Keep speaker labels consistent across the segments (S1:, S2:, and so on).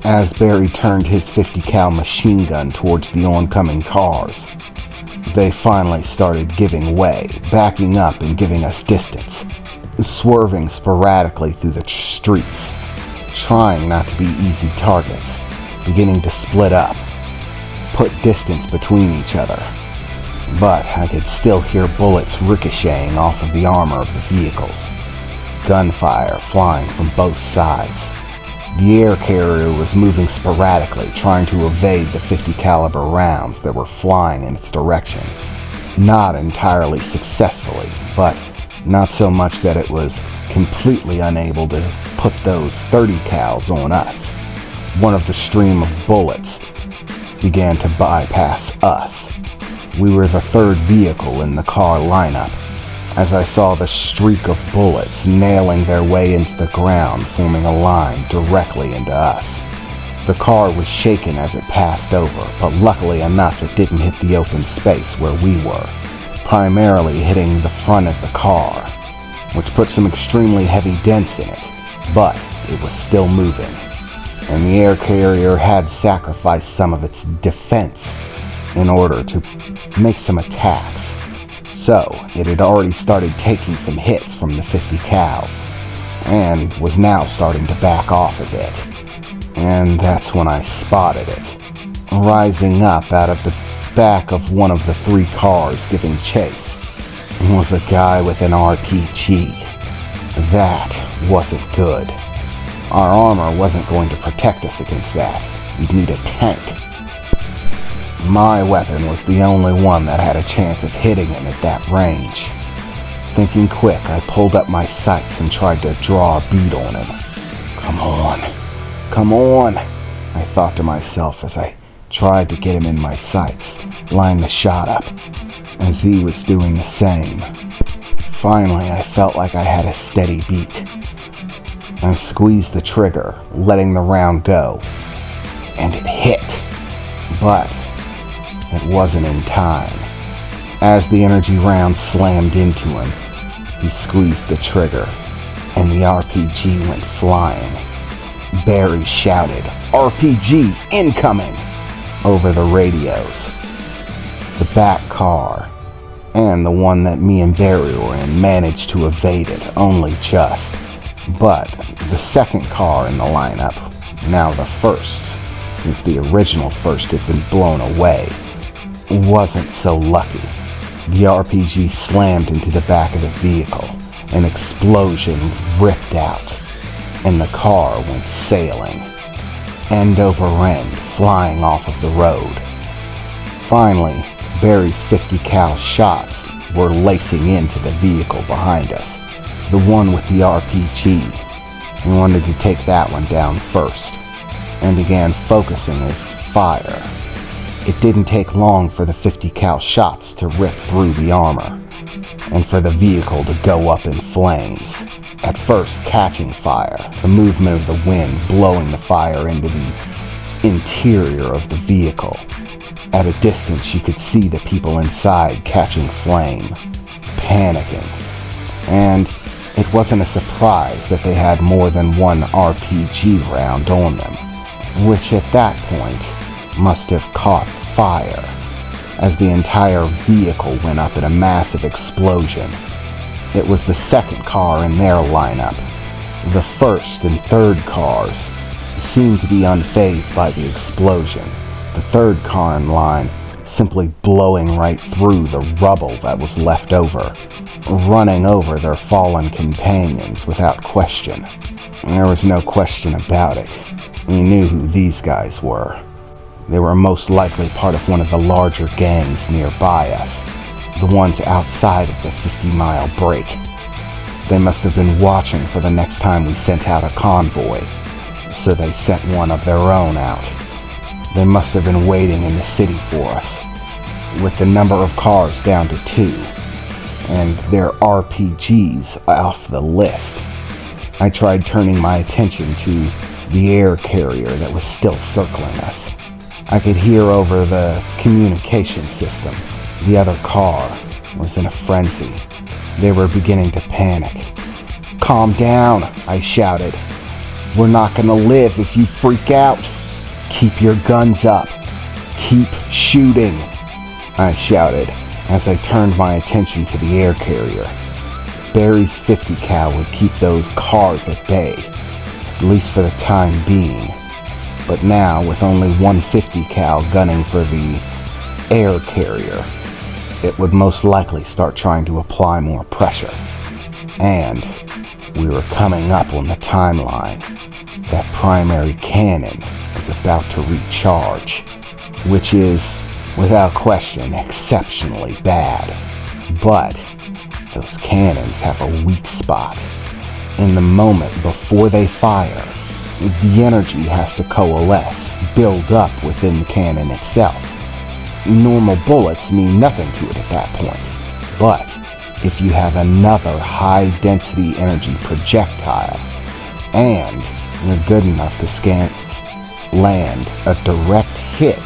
S1: as Barry turned his 50 cal machine gun towards the oncoming cars. They finally started giving way, backing up and giving us distance, swerving sporadically through the streets, trying not to be easy targets, beginning to split up, put distance between each other. But I could still hear bullets ricocheting off of the armor of the vehicles, gunfire flying from both sides. The air carrier was moving sporadically, trying to evade the 50 caliber rounds that were flying in its direction. Not entirely successfully, but not so much that it was completely unable to put those 30 cals on us. One of the stream of bullets began to bypass us. We were the third vehicle in the car lineup, as I saw the streak of bullets nailing their way into the ground, forming a line directly into us. The car was shaken as it passed over, but luckily enough it didn't hit the open space where we were, primarily hitting the front of the car, which put some extremely heavy dents in it, but it was still moving, and the air carrier had sacrificed some of its defense in order to make some attacks. So, it had already started taking some hits from the 50 cals, and was now starting to back off a bit. And that's when I spotted it, rising up out of the back of one of the 3 cars giving chase, was a guy with an RPG. That wasn't good. Our armor wasn't going to protect us against that. We'd need a tank. My weapon was the only one that had a chance of hitting him at that range. Thinking quick, I pulled up my sights and tried to draw a bead on him. Come on, come on, I thought to myself as I tried to get him in my sights, line the shot up, as he was doing the same. Finally, I felt like I had a steady beat. I squeezed the trigger, letting the round go, and it hit, but it wasn't in time. As the energy round slammed into him, he squeezed the trigger, and the RPG went flying. Barry shouted, "RPG incoming!" over the radios. The back car, and the one that me and Barry were in, managed to evade it, only just. But the second car in the lineup, now the first, since the original first had been blown away, wasn't so lucky. The RPG slammed into the back of the vehicle. An explosion ripped out, and the car went sailing, end over end, flying off of the road. Finally, Barry's 50 cal shots were lacing into the vehicle behind us, the one with the RPG. He wanted to take that one down first, and began focusing his fire. It didn't take long for the 50 cal shots to rip through the armor, and for the vehicle to go up in flames. At first catching fire, the movement of the wind blowing the fire into the interior of the vehicle. At a distance you could see the people inside catching flame, panicking, and it wasn't a surprise that they had more than one RPG round on them, which at that point must have caught fire, as the entire vehicle went up in a massive explosion. It was the second car in their lineup. The first and third cars seemed to be unfazed by the explosion, the third car in line simply blowing right through the rubble that was left over, running over their fallen companions without question. There was no question about it. We knew who these guys were. They were most likely part of one of the larger gangs nearby us, the ones outside of the 50-mile break. They must have been watching for the next time we sent out a convoy, so they sent one of their own out. They must have been waiting in the city for us, with the number of cars down to 2, and their RPGs off the list. I tried turning my attention to the air carrier that was still circling us. I could hear over the communication system. The other car was in a frenzy. They were beginning to panic. "Calm down," I shouted. "We're not gonna live if you freak out." "Keep your guns up! Keep shooting!" I shouted as I turned my attention to the air carrier. Barry's 50 cal would keep those cars at bay, at least for the time being. But now, with only 150 cal gunning for the air carrier, it would most likely start trying to apply more pressure. And we were coming up on the timeline. That primary cannon was about to recharge, which is, without question, exceptionally bad. But those cannons have a weak spot. In the moment before they fire, the energy has to coalesce, build up within the cannon itself. Normal bullets mean nothing to it at that point. But if you have another high-density energy projectile, and you're good enough to land a direct hit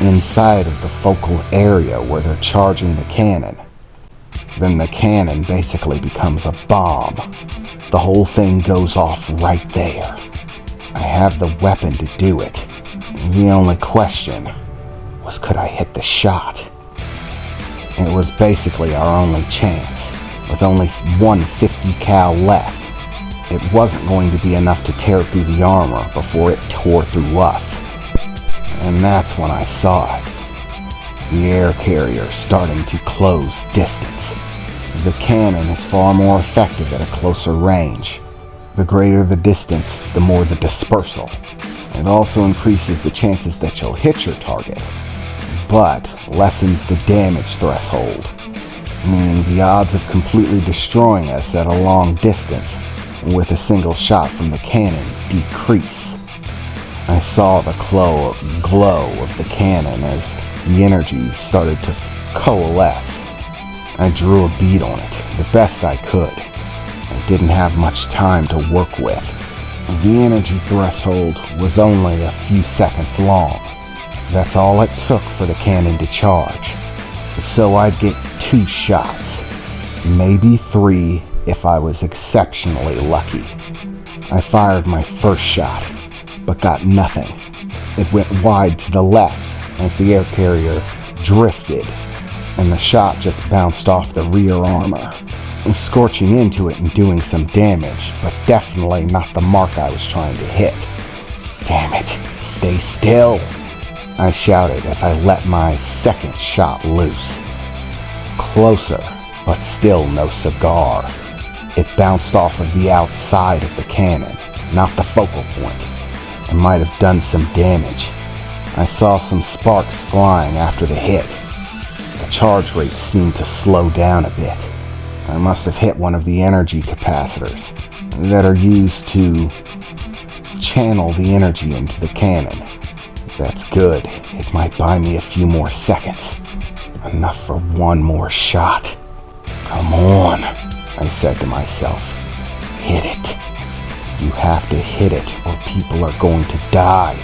S1: inside of the focal area where they're charging the cannon, then the cannon basically becomes a bomb. The whole thing goes off right there. I have the weapon to do it. The only question was, could I hit the shot? It was basically our only chance. With only 150 cal left, it wasn't going to be enough to tear through the armor before it tore through us. And that's when I saw it. The air carrier starting to close distance. The cannon is far more effective at a closer range. The greater the distance, the more the dispersal. It also increases the chances that you'll hit your target, but lessens the damage threshold, meaning the odds of completely destroying us at a long distance with a single shot from the cannon decrease. I saw the glow of the cannon as the energy started to coalesce. I drew a bead on it, the best I could. I didn't have much time to work with. The energy threshold was only a few seconds long. That's all it took for the cannon to charge. So I'd get 2 shots, maybe 3 if I was exceptionally lucky. I fired my first shot, but got nothing. It went wide to the left as the air carrier drifted, and the shot just bounced off the rear armor, scorching into it and doing some damage, but definitely not the mark I was trying to hit. "Damn it, stay still," I shouted as I let my second shot loose. Closer, but still no cigar. It bounced off of the outside of the cannon, not the focal point. It might have done some damage. I saw some sparks flying after the hit. The charge rate seemed to slow down a bit. I must have hit one of the energy capacitors that are used to channel the energy into the cannon. That's good. It might buy me a few more seconds. Enough for one more shot. "Come on," I said to myself. "Hit it. You have to hit it or people are going to die.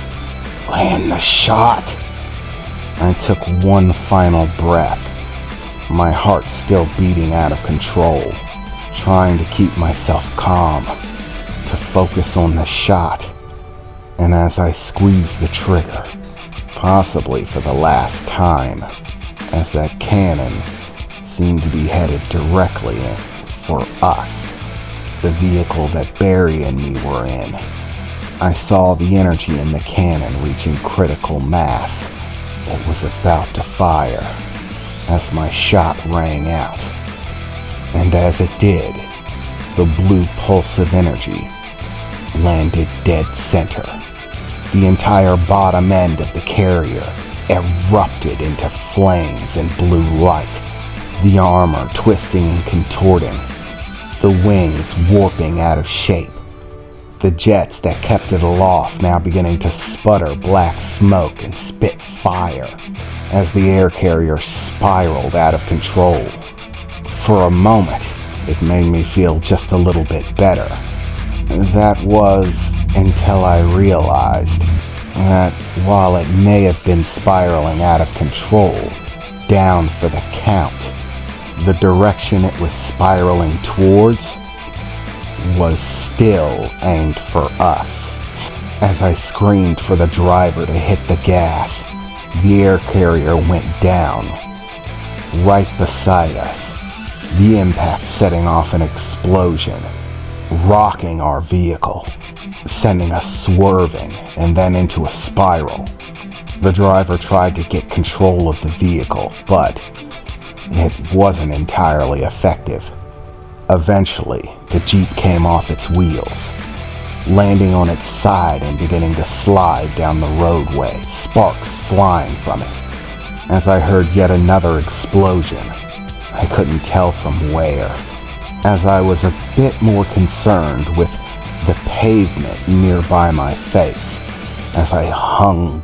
S1: Land the shot." I took one final breath, my heart still beating out of control, trying to keep myself calm, to focus on the shot. And as I squeezed the trigger, possibly for the last time, as that cannon seemed to be headed directly for us, the vehicle that Barry and me were in, I saw the energy in the cannon reaching critical mass. It was about to fire as my shot rang out. And as it did, the blue pulse of energy landed dead center. The entire bottom end of the carrier erupted into flames and blue light, the armor twisting and contorting, the wings warping out of shape, the jets that kept it aloft now beginning to sputter black smoke and spit fire as the air carrier spiraled out of control. For a moment, it made me feel just a little bit better. That was until I realized that while it may have been spiraling out of control, down for the count, the direction it was spiraling towards was still aimed for us. As I screamed for the driver to hit the gas, the air carrier went down, right beside us, the impact setting off an explosion, rocking our vehicle, sending us swerving and then into a spiral. The driver tried to get control of the vehicle, but it wasn't entirely effective. Eventually, the Jeep came off its wheels, landing on its side and beginning to slide down the roadway, sparks flying from it. As I heard yet another explosion, I couldn't tell from where, as I was a bit more concerned with the pavement nearby my face, as I hung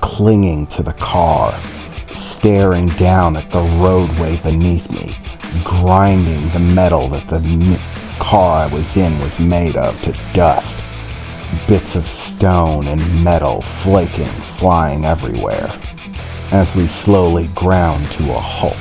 S1: clinging to the car, staring down at the roadway beneath me, grinding the metal that the car I was in was made of to dust, bits of stone and metal flaking, flying everywhere, as we slowly ground to a halt.